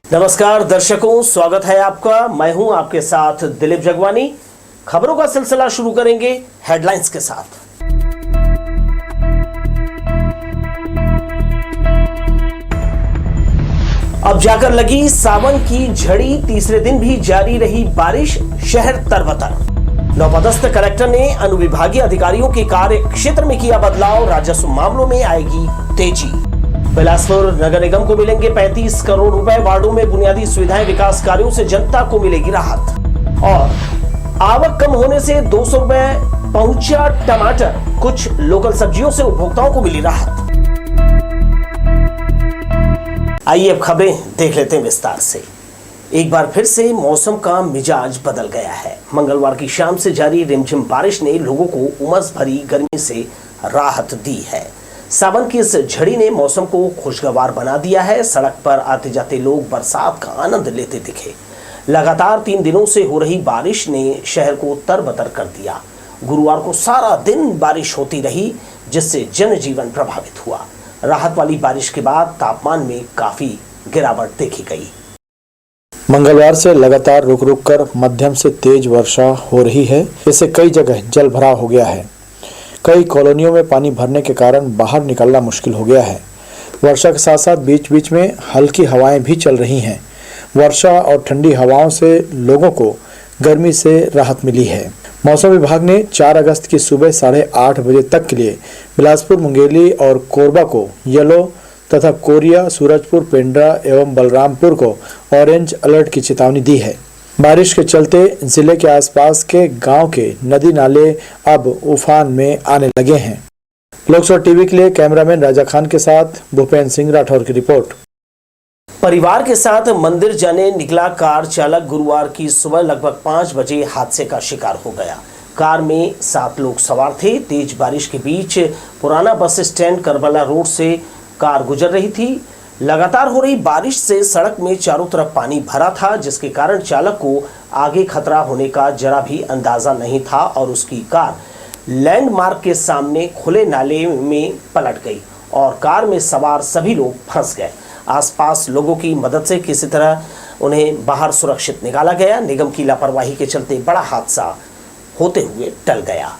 नमस्कार दर्शकों, स्वागत है आपका। मैं हूं आपके साथ दिलीप जगवानी। खबरों का सिलसिला शुरू करेंगे हेडलाइंस के साथ। अब जाकर लगी सावन की झड़ी, तीसरे दिन भी जारी रही बारिश, शहर तरबतर। नवपदस्थ कलेक्टर ने अनुविभागीय अधिकारियों के कार्य क्षेत्र में किया बदलाव, राजस्व मामलों में आएगी तेजी। बिलासपुर नगर निगम को मिलेंगे 35 करोड़ रुपए, वार्डों में बुनियादी सुविधाएं, विकास कार्यों से जनता को मिलेगी राहत। और आवक कम होने से 200 रुपए पहुंचा टमाटर, कुछ लोकल सब्जियों से उपभोक्ताओं को मिली राहत। आइए अब खबरें देख लेते हैं विस्तार से। एक बार फिर से मौसम का मिजाज बदल गया है। मंगलवार की शाम से जारी रिमझिम बारिश ने लोगों को उमस भरी गर्मी से राहत दी है। सावन की इस झड़ी ने मौसम को खुशगवार बना दिया है। सड़क पर आते जाते लोग बरसात का आनंद लेते दिखे। लगातार 3 दिनों से हो रही बारिश ने शहर को तरबतर कर दिया। गुरुवार को सारा दिन बारिश होती रही, जिससे जनजीवन प्रभावित हुआ। राहत वाली बारिश के बाद तापमान में काफी गिरावट देखी गई। मंगलवार से लगातार रुक रुक कर मध्यम से तेज वर्षा हो रही है। इससे कई जगह जल भराव हो गया है। कई कॉलोनियों में पानी भरने के कारण बाहर निकलना मुश्किल हो गया है। वर्षा के साथ साथ बीच बीच में हल्की हवाएं भी चल रही हैं। वर्षा और ठंडी हवाओं से लोगों को गर्मी से राहत मिली है। मौसम विभाग ने 4 अगस्त की सुबह 8:30 बजे तक के लिए बिलासपुर, मुंगेली और कोरबा को येलो तथा कोरिया, सूरजपुर, पेंड्रा एवं बलरामपुर को ऑरेंज अलर्ट की चेतावनी दी है। बारिश के चलते जिले के आसपास के गांव के नदी नाले अब उफान में आने लगे हैं। लोकसभा टीवी के लिए कैमरामैन राजा खान के साथ भूपेंद्र सिंह राठौर की रिपोर्ट। परिवार के साथ मंदिर जाने निकला कार चालक गुरुवार की सुबह लगभग 5 बजे हादसे का शिकार हो गया। कार में 7 लोग सवार थे। तेज बारिश के बीच पुराना बस स्टैंड करबला रोड से कार गुजर रही थी। लगातार हो रही बारिश से सड़क में चारों तरफ पानी भरा था, जिसके कारण चालक को आगे खतरा होने का जरा भी अंदाजा नहीं था और उसकी कार लैंडमार्क के सामने खुले नाले में पलट गई और कार में सवार सभी लोग फंस गए। आसपास लोगों की मदद से किसी तरह उन्हें बाहर सुरक्षित निकाला गया। निगम की लापरवाही के चलते बड़ा हादसा होते हुए टल गया।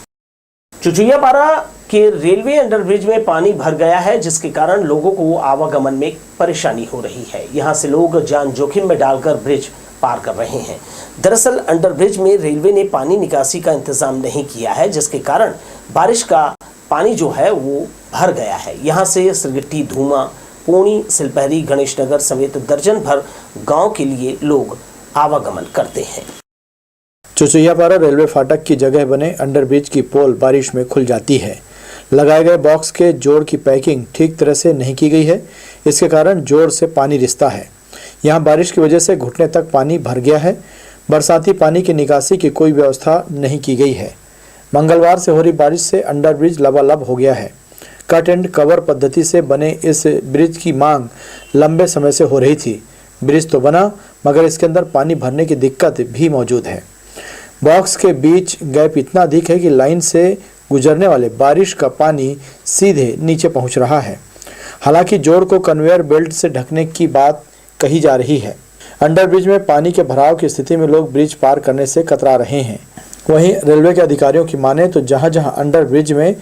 चुचुयापारा के रेलवे अंडरब्रिज में पानी भर गया है, जिसके कारण लोगों को आवागमन में परेशानी हो रही है। यहां से लोग जान जोखिम में डालकर ब्रिज पार कर रहे हैं। दरअसल अंडरब्रिज में रेलवे ने पानी निकासी का इंतजाम नहीं किया है, जिसके कारण बारिश का पानी जो है वो भर गया है। यहां से सिरगिट्टी, धूमा, पोनी, सिलपहरी, गणेश नगर समेत दर्जन भर गाँव के लिए लोग आवागमन करते हैं। चुचुयापारा रेलवे फाटक की जगह बने अंडरब्रिज की पोल बारिश में खुल जाती है। लगाए गए बॉक्स के जोड़ की पैकिंग ठीक तरह से नहीं की गई है। इसके कारण जोड़ से पानी रिसता है। यहाँ बारिश की वजह से घुटने तक पानी भर गया है। बरसाती पानी की निकासी की कोई व्यवस्था नहीं की गई है। मंगलवार से हो रही बारिश से अंडरब्रिज लबालब हो गया है। कट एंड कवर पद्धति से बने इस ब्रिज की मांग लंबे समय से हो रही थी। ब्रिज तो बना, मगर इसके अंदर पानी भरने की दिक्कत भी मौजूद है। बॉक्स के बीच गैप इतना अधिक है कि लाइन से गुजरने वाले बारिश का पानी सीधे नीचे पहुंच रहा है। हालांकि जोड़ को कन्वेयर बेल्ट से ढकने की बात कही जा रही है। अंडरब्रिज में पानी के भराव की स्थिति में लोग ब्रिज पार करने से कतरा रहे हैं। वहीं रेलवे के अधिकारियों की माने तो जहां जहां अंडरब्रिज में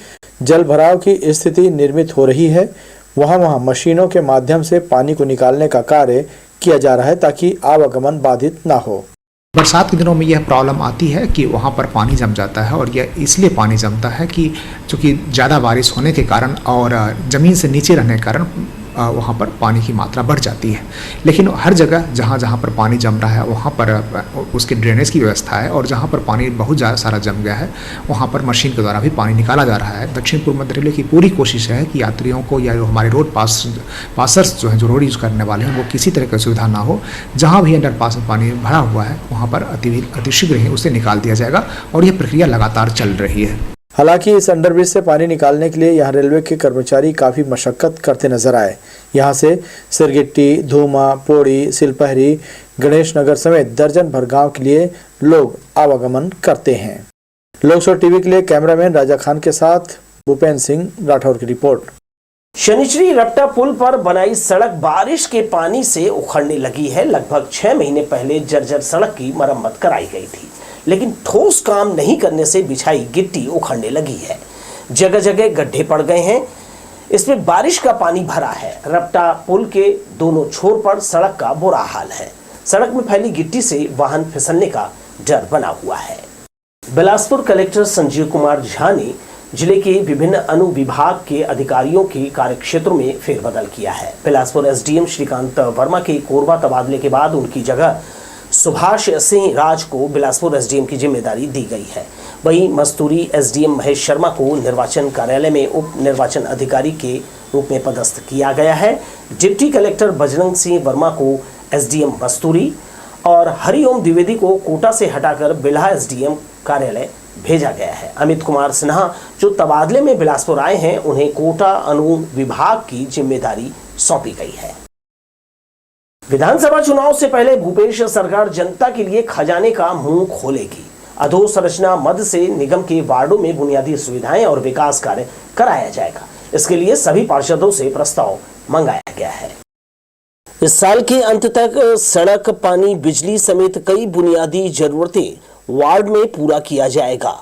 जल भराव की स्थिति निर्मित हो रही है, वहां मशीनों के माध्यम से पानी को निकालने का कार्य किया जा रहा है, ताकि आवागमन बाधित ना हो। बरसात के दिनों में यह प्रॉब्लम आती है कि वहाँ पर पानी जम जाता है, और यह इसलिए पानी जमता है कि चूँकि ज़्यादा बारिश होने के कारण और ज़मीन से नीचे रहने के कारण वहाँ पर पानी की मात्रा बढ़ जाती है। लेकिन हर जगह जहाँ जहाँ पर पानी जम रहा है वहाँ पर उसके ड्रेनेज की व्यवस्था है, और जहाँ पर पानी बहुत ज़्यादा सारा जम गया है वहाँ पर मशीन के द्वारा भी पानी निकाला जा रहा है। दक्षिण पूर्व मध्य रेलवे की पूरी कोशिश है कि यात्रियों को या जो हमारे रोड पासर्स जो हैं, जो रोड यूज़ करने वाले हैं, वो किसी तरह की सुविधा ना हो। जहाँ भी अंडर पास में पानी भरा हुआ है वहाँ पर अतिशीघ्र ही उसे निकाल दिया जाएगा, और यह प्रक्रिया लगातार चल रही है। हालांकि इस अंडरब्रिज से पानी निकालने के लिए यहाँ रेलवे के कर्मचारी काफ़ी मशक्कत करते नजर आए। यहाँ से सिरगिट्टी, धूमा, पोड़ी, सिलपहरी, गणेश नगर समेत दर्जन भर गांव के लिए लोग आवागमन करते हैं। लोकसभा टीवी के लिए कैमरामैन राजा खान के साथ भूपेंद्र सिंह राठौर की रिपोर्ट। शनिचरी रपटा पुल पर बनाई सड़क बारिश के पानी से उखड़ने लगी है। लगभग 6 महीने पहले जर्जर सड़क की मरम्मत कराई गई थी, लेकिन ठोस काम नहीं करने से बिछाई गिट्टी उखड़ने लगी है। जगह जगह गड्ढे पड़ गए हैं, इसमें बारिश का पानी भरा है। रपटा पुल के दोनों छोर पर सड़क का बुरा हाल है। सड़क में फैली गिट्टी से वाहन फिसलने का डर बना हुआ है। बिलासपुर कलेक्टर संजीव कुमार झा ने जिले के विभिन्न अनुविभाग के अधिकारियों के कार्यक्षेत्रों में फेरबदल किया है। बिलासपुर एसडीएम श्रीकांत वर्मा के कोरबा तबादले के बाद उनकी जगह सुभाष सिंह राज को बिलासपुर एसडीएम की जिम्मेदारी दी गई है। वहीं मस्तूरी एसडीएम महेश शर्मा को निर्वाचन कार्यालय में उप निर्वाचन अधिकारी के रूप में पदस्थ किया गया है। डिप्टी कलेक्टर बजरंग सिंह वर्मा को एसडीएम मस्तूरी और हरिओम द्विवेदी को कोटा से हटाकर बिल्हा एसडीएम कार्यालय भेजा गया है। अमित कुमार सिन्हा जो तबादले में बिलासपुर आए हैं, उन्हें कोटा अनुविभाग की जिम्मेदारी सौंपी गई है। विधानसभा चुनाव से पहले भूपेश सरकार जनता के लिए खजाने का मुंह खोलेगी। अधोसंरचना मद से निगम के वार्डों में बुनियादी सुविधाएं और विकास कार्य कराया जाएगा। इसके लिए सभी पार्षदों से प्रस्ताव मंगाया गया है। इस साल के अंत तक सड़क, पानी, बिजली समेत कई बुनियादी जरूरतें वार्ड में पूरा किया जाएगा।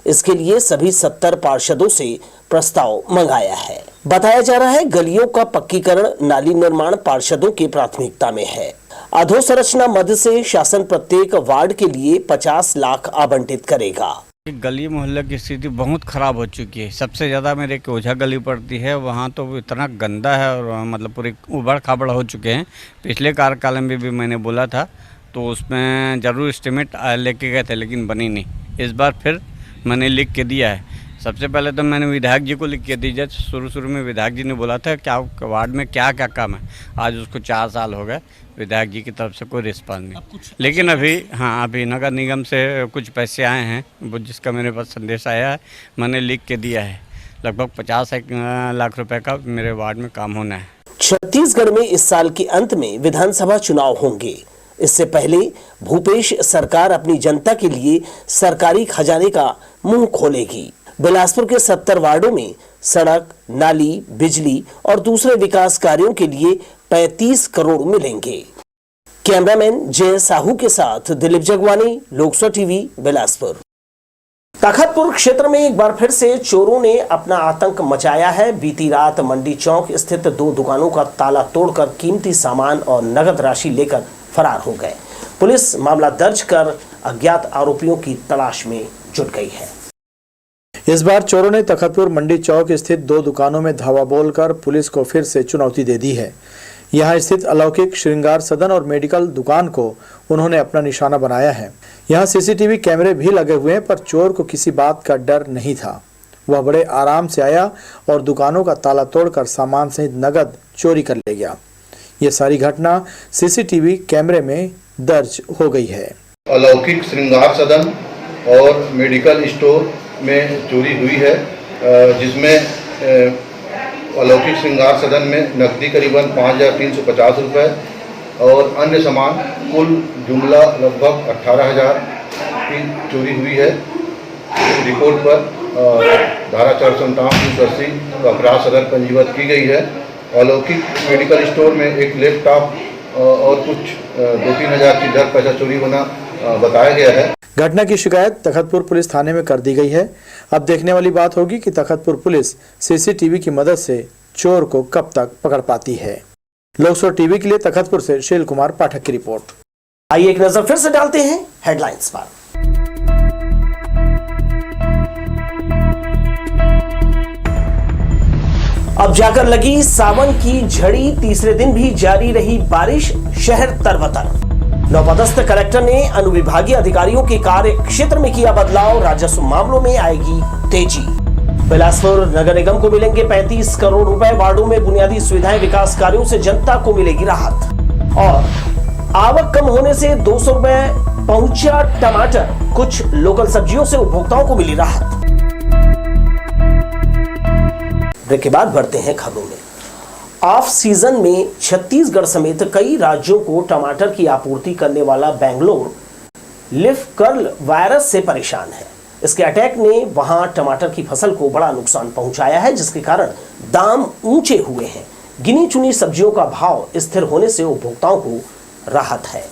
इसके लिए सभी 70 पार्षदों से प्रस्ताव मंगाया है। बताया जा रहा है गलियों का पक्कीकरण, नाली निर्माण पार्षदों की प्राथमिकता में है। अधोसंरचना मद से शासन प्रत्येक वार्ड के लिए 50 लाख आवंटित करेगा। गली मोहल्ले की स्थिति बहुत ख़राब हो चुकी है। सबसे ज़्यादा मेरे एक ओझा गली पड़ती है, वहाँ तो इतना गंदा है और मतलब पूरे उबड़ खाबड़ हो चुके हैं। पिछले कार्यकाल में भी मैंने बोला था तो उसमें ज़रूर एस्टिमेट लेके गए थे, लेकिन बनी नहीं। इस बार फिर मैंने लिख के दिया है। सबसे पहले तो मैंने विधायक जी को लिख के दिया। शुरू में विधायक जी ने बोला था क्या वार्ड में क्या क्या काम है। आज उसको 4 साल हो गए, विधायक जी की तरफ से कोई रिस्पॉन्स नहीं। लेकिन अभी नगर निगम से कुछ पैसे आए हैं, वो जिसका मेरे पास संदेश आया है, मैंने लिख के दिया है। लगभग 50 लाख रुपए का मेरे वार्ड में काम होना है। छत्तीसगढ़ में इस साल के अंत में विधानसभा चुनाव होंगे। इससे पहले भूपेश सरकार अपनी जनता के लिए सरकारी खजाने का मुंह खोलेगी। बिलासपुर के 70 वार्डों में सड़क, नाली, बिजली और दूसरे विकास कार्यों के लिए 35 करोड़ मिलेंगे। कैमरामैन जय साहू के साथ दिलीप जगवानी, लोकसभा टीवी, बिलासपुर। तखतपुर क्षेत्र में एक बार फिर से चोरों ने अपना आतंक मचाया है। बीती रात मंडी चौक स्थित 2 दुकानों का ताला तोड़कर कीमती सामान और नगद राशि लेकर फरार हो गए। पुलिस मामला दर्ज कर अज्ञात आरोपियों की तलाश में जुट गई है। इस बार चोरों ने तखतपुर मंडी चौक स्थित 2 दुकानों में धावा बोलकर पुलिस को फिर से चुनौती दे दी है। यहां स्थित अलौकिक श्रृंगार सदन और मेडिकल दुकान को उन्होंने अपना निशाना बनाया है। यहां सीसीटीवी कैमरे भी लगे हुए हैं, पर चोर को किसी बात का डर नहीं था। वह बड़े आराम से आया और दुकानों का ताला तोड़कर सामान सहित नगद चोरी कर ले गया। ये सारी घटना सीसीटीवी कैमरे में दर्ज हो गई है। अलौकिक श्रृंगार सदन और मेडिकल स्टोर में चोरी हुई है, जिसमें अलौकिक श्रृंगार सदन में नकदी करीबन 5,350 रुपये और अन्य सामान कुल जुमला लगभग 18,000 की चोरी हुई है। रिपोर्ट पर धारा 457-380 का अपराध सदर पंजीबद्ध की गई है। अलौकिक मेडिकल स्टोर में एक लैपटॉप और कुछ 2-3 हज़ार की दर पैसा चोरी होना बताया गया है। घटना की शिकायत तखतपुर पुलिस थाने में कर दी गई है। अब देखने वाली बात होगी कि तखतपुर पुलिस सीसीटीवी की मदद से चोर को कब तक पकड़ पाती है। लोकसभा टीवी के लिए तखतपुर से शील कुमार पाठक की रिपोर्ट। आइए एक नजर फिर से डालते हैं हेडलाइंस पर। अब जाकर लगी सावन की झड़ी, तीसरे दिन भी जारी रही बारिश, शहर तरबतर। नवपदस्थ कलेक्टर ने अनुविभागीय अधिकारियों के कार्य क्षेत्र में किया बदलाव, राजस्व मामलों में आएगी तेजी। बिलासपुर नगर निगम को मिलेंगे 35 करोड़ रुपए, वार्डों में बुनियादी सुविधाएं, विकास कार्यों से जनता को मिलेगी राहत। और आवक कम होने से 200 रुपए पहुंचा टमाटर, कुछ लोकल सब्जियों से उपभोक्ताओं को मिली राहत। ब्रेक के बाद बढ़ते हैं खबरों में। ऑफ सीजन में छत्तीसगढ़ समेत कई राज्यों को टमाटर की आपूर्ति करने वाला बेंगलोर लीफ कर्ल वायरस से परेशान है। इसके अटैक ने वहां टमाटर की फसल को बड़ा नुकसान पहुंचाया है, जिसके कारण दाम ऊंचे हुए हैं। गिनी चुनी सब्जियों का भाव स्थिर होने से उपभोक्ताओं को राहत है।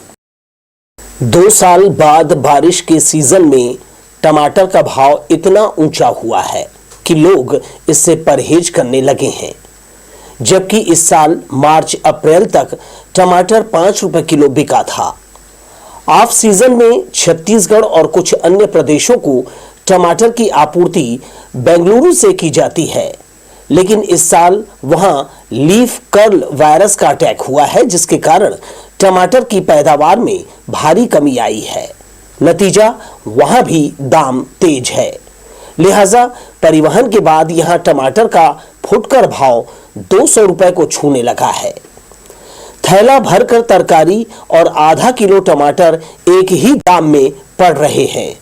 2 साल बाद बारिश के सीजन में टमाटर का भाव इतना ऊंचा हुआ है कि लोग इससे परहेज करने लगे हैं, जबकि इस साल मार्च अप्रैल तक टमाटर 5 रुपए किलो बिका था। ऑफ सीजन में छत्तीसगढ़ और कुछ अन्य प्रदेशों को टमाटर की आपूर्ति बेंगलुरु से की जाती है, लेकिन इस साल वहां लीफ कर्ल वायरस का अटैक हुआ है, जिसके कारण टमाटर की पैदावार में भारी कमी आई है। नतीजा वहां भी दाम तेज है, लिहाजा परिवहन के बाद यहां टमाटर का फुटकर भाव 200 रुपए को छूने लगा है। थैला भरकर तरकारी और आधा किलो टमाटर एक ही दाम में पड़ रहे हैं।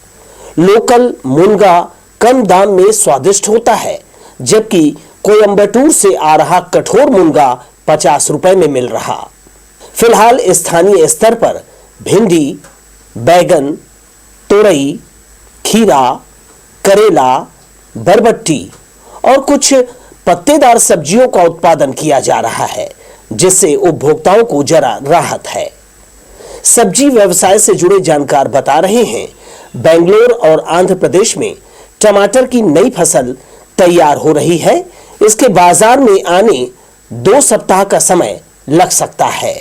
लोकल मुनगा कम दाम में स्वादिष्ट होता है, जबकि कोयंबटूर से आ रहा कठोर मुनगा 50 रुपए में मिल रहा। फिलहाल स्थानीय स्तर पर भिंडी, बैगन, तोरई, खीरा, करेला, बरबट्टी और कुछ पत्तेदार सब्जियों का उत्पादन किया जा रहा है, जिससे उपभोक्ताओं को जरा राहत है। सब्जी व्यवसाय से जुड़े जानकार बता रहे हैं, बेंगलोर और आंध्र प्रदेश में टमाटर की नई फसल तैयार हो रही है। इसके बाजार में आने 2 सप्ताह का समय लग सकता है।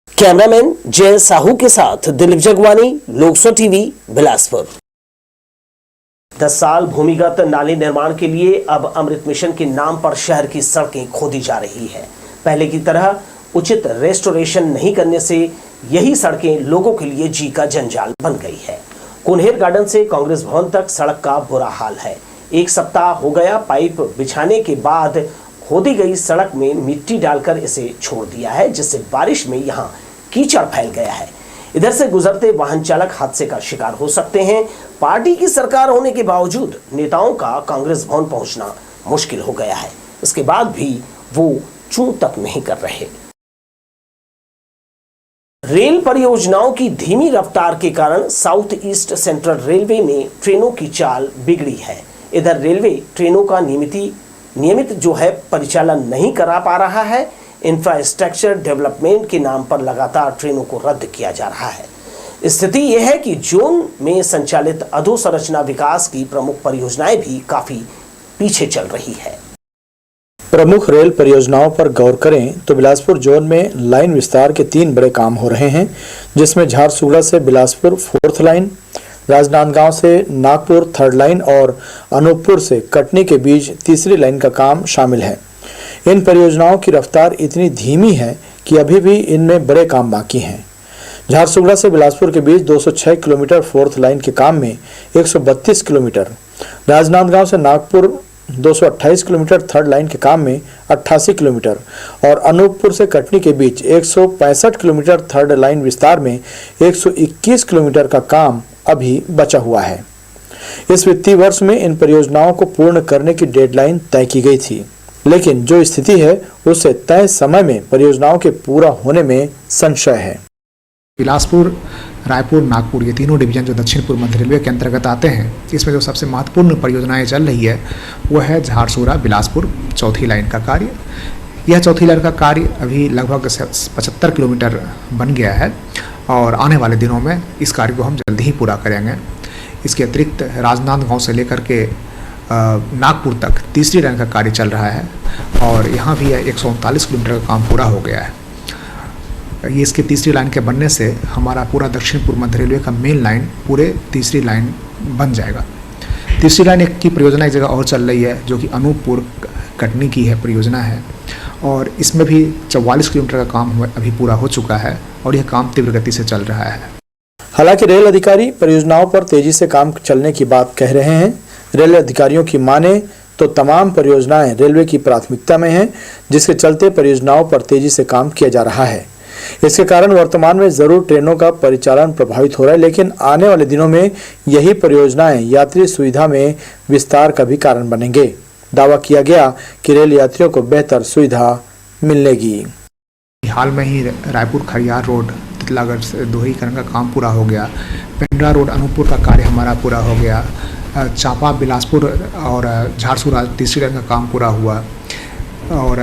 कैमरामैन जय साहू के साथ दिलीप जगवानी, लोकसो टीवी, बिलासपुर। 10 साल भूमिगत नाले निर्माण के लिए अब अमृत मिशन के नाम पर शहर की सड़कें खोदी जा रही है। पहले की तरह उचित रेस्टोरेशन नहीं करने से यही सड़कें लोगों के लिए जी का जंजाल बन गई है। कुन्हेर गार्डन से कांग्रेस भवन तक सड़क का बुरा हाल है। 1 सप्ताह हो गया पाइप बिछाने के बाद खोदी गई सड़क में मिट्टी डालकर इसे छोड़ दिया है, जिससे बारिश में यहां कीचड़ फैल गया है। इधर से गुजरते वाहन चालक हादसे का शिकार हो सकते हैं। पार्टी की सरकार होने के बावजूद नेताओं का कांग्रेस भवन पहुंचना मुश्किल हो गया है। इसके बाद भी वो चूं तक नहीं कर रहे। रेल परियोजनाओं की धीमी रफ्तार के कारण साउथ ईस्ट सेंट्रल रेलवे में ट्रेनों की चाल बिगड़ी है। इधर रेलवे ट्रेनों का नियमित जो है परिचालन नहीं करा पा रहा है। इंफ्रास्ट्रक्चर डेवलपमेंट के नाम पर लगातार ट्रेनों को रद्द किया जा रहा है। स्थिति यह है कि जोन में संचालित अधोसंरचना विकास की प्रमुख परियोजनाएं भी काफी पीछे चल रही है। प्रमुख रेल परियोजनाओं पर गौर करें तो बिलासपुर जोन में लाइन विस्तार के 3 बड़े काम हो रहे हैं, जिसमें झारसुगड़ा से बिलासपुर 4th लाइन, राजनांदगांव से नागपुर 3rd लाइन और अनूपपुर से कटनी के बीच 3री लाइन का काम शामिल है। इन परियोजनाओं की रफ्तार इतनी धीमी है कि अभी भी इनमें बड़े काम बाकी हैं। झारसुगड़ा से बिलासपुर के बीच 206 किलोमीटर 4th लाइन के काम में 132 किलोमीटर, राजनांदगांव से नागपुर 228 किलोमीटर 3rd लाइन के काम में 88 किलोमीटर और अनूपपुर से कटनी के बीच 165 किलोमीटर 3rd लाइन विस्तार में 121 किलोमीटर का काम अभी बचा हुआ है। इस वित्तीय वर्ष में इन परियोजनाओं को पूर्ण करने की डेडलाइन तय की गई थी, लेकिन जो स्थिति है उससे तय समय में परियोजनाओं के पूरा होने में संशय है। बिलासपुर, रायपुर, नागपुर ये तीनों डिवीजन जो दक्षिण पूर्व मध्य रेलवे के अंतर्गत आते हैं, इसमें जो सबसे महत्वपूर्ण परियोजनाएं चल रही है वो है झारसुगड़ा बिलासपुर 4थी लाइन का कार्य। यह 4थी लाइन का कार्य अभी लगभग 75 किलोमीटर बन गया है और आने वाले दिनों में इस कार्य को हम जल्दी ही पूरा करेंगे। इसके अतिरिक्त राजनांदगांव से लेकर के नागपुर तक 3री लाइन का कार्य चल रहा है और यहाँ भी 139 किलोमीटर का काम पूरा हो गया है। ये इसके 3री लाइन के बनने से हमारा पूरा दक्षिण पूर्व मध्य रेलवे का मेन लाइन पूरे 3री लाइन बन जाएगा। 3री लाइन की परियोजना एक जगह और चल रही है जो कि अनूपपुर कटनी की है परियोजना है और इसमें भी 44 किलोमीटर का काम अभी पूरा हो चुका है और यह काम तीव्र गति से चल रहा है। हालांकि रेल अधिकारी परियोजनाओं पर तेजी से काम चलने की बात कह रहे हैं। रेल अधिकारियों की माने तो तमाम परियोजनाएं रेलवे की प्राथमिकता में हैं, जिसके चलते परियोजनाओं पर तेजी से काम किया जा रहा है। इसके कारण वर्तमान में जरूर ट्रेनों का परिचालन प्रभावित हो रहा है, लेकिन आने वाले दिनों में यही परियोजनाएं यात्री सुविधा में विस्तार का भी कारण बनेंगे। दावा किया गया कि रेल यात्रियों को बेहतर सुविधा मिलेगी। हाल में ही रायपुर खरियार रोड तितलागढ़ से दोहरीकरण का काम पूरा हो गया। पेंड्रा रोड अनूपपुर का कार्य हमारा पूरा हो गया। चांपा बिलासपुर और झारसुगुड़ा तीसरी लाइन का काम पूरा हुआ और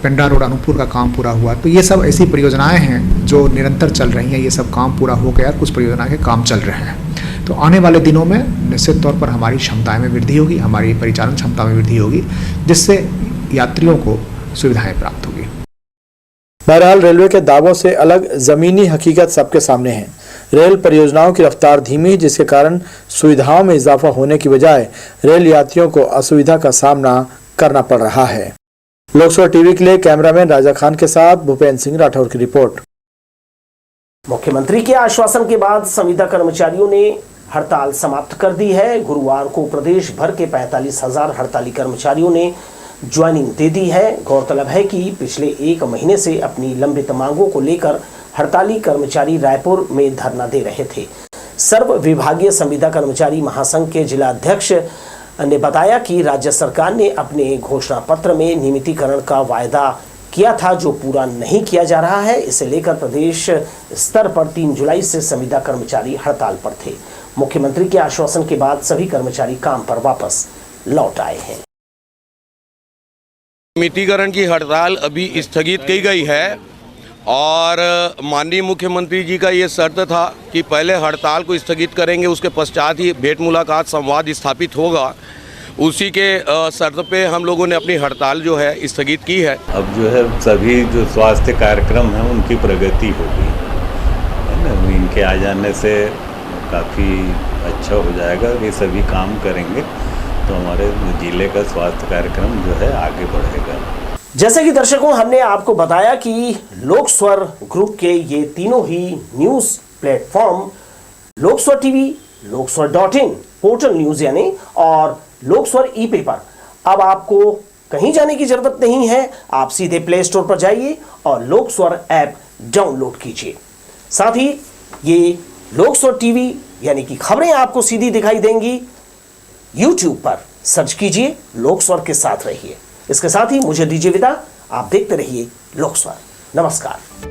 पेंड्रा रोड अनूपपुर का काम पूरा हुआ। तो ये सब ऐसी परियोजनाएं हैं जो निरंतर चल रही हैं। ये सब काम पूरा हो गया, कुछ परियोजनाएं के काम चल रहे हैं। तो आने वाले दिनों में निश्चित तौर पर हमारी क्षमताएं में वृद्धि होगी, हमारी परिचालन क्षमता में वृद्धि होगी, जिससे यात्रियों को सुविधाएं प्राप्त होगी। बहरहाल रेलवे के दावों से अलग जमीनी हकीकत सबके सामने है। रेल परियोजनाओं की रफ्तार धीमी, जिसके कारण सुविधाओं में इजाफा होने की बजाय रेल यात्रियों को असुविधा का सामना करना पड़ रहा है। लोकसभा टीवी के लिए कैमरामैन राजा खान के साथ भूपेंद्र सिंह राठौर की रिपोर्ट। मुख्यमंत्री के आश्वासन के बाद संविदा कर्मचारियों ने हड़ताल समाप्त कर दी है। गुरुवार को प्रदेश भर के 45,000 हड़ताली कर्मचारियों ने ज्वाइनिंग दे दी है। गौरतलब है कि पिछले 1 महीने से अपनी लंबित मांगों को लेकर हड़ताली कर्मचारी रायपुर में धरना दे रहे थे। सर्व विभागीय संविदा कर्मचारी महासंघ के जिला अध्यक्ष ने बताया कि राज्य सरकार ने अपने घोषणा पत्र में नियमितीकरण का वायदा किया था, जो पूरा नहीं किया जा रहा है। इसे लेकर प्रदेश स्तर पर 3 जुलाई से संविदा कर्मचारी हड़ताल पर थे। मुख्यमंत्री के आश्वासन के बाद सभी कर्मचारी काम पर वापस लौट आए हैं। नियमितीकरण की हड़ताल अभी स्थगित की गई है और माननीय मुख्यमंत्री जी का ये शर्त था कि पहले हड़ताल को स्थगित करेंगे, उसके पश्चात ही भेंट मुलाकात संवाद स्थापित होगा। उसी के शर्त पे हम लोगों ने अपनी हड़ताल जो है स्थगित की है। अब जो है सभी जो स्वास्थ्य कार्यक्रम हैं उनकी प्रगति होगी, है ना। इनके आ जाने से काफ़ी अच्छा हो जाएगा। ये सभी काम करेंगे तो हमारे जिले का स्वास्थ्य कार्यक्रम जो है आगे बढ़ेगा। जैसे कि दर्शकों हमने आपको बताया कि लोकस्वर ग्रुप के ये तीनों ही न्यूज़ प्लेटफॉर्म लोकस्वर टीवी, लोकस्वर.in, पोर्टल न्यूज़ यानी और लोकस्वर ई-पेपर, अब आपको कहीं जाने की जरूरत नहीं है। आप सीधे प्ले स्टोर पर जाइए और लोकस्वर ऐप डाउनलोड कीजिए। साथ ही ये लोकस्वर टीवी यानी कि खबरें आपको सीधी दिखाई देंगी। यूट्यूब पर सर्च कीजिए, लोकस्वर के साथ रहिए। इसके साथ ही मुझे दीजिए विदा। आप देखते रहिए लोकस्वर। नमस्कार।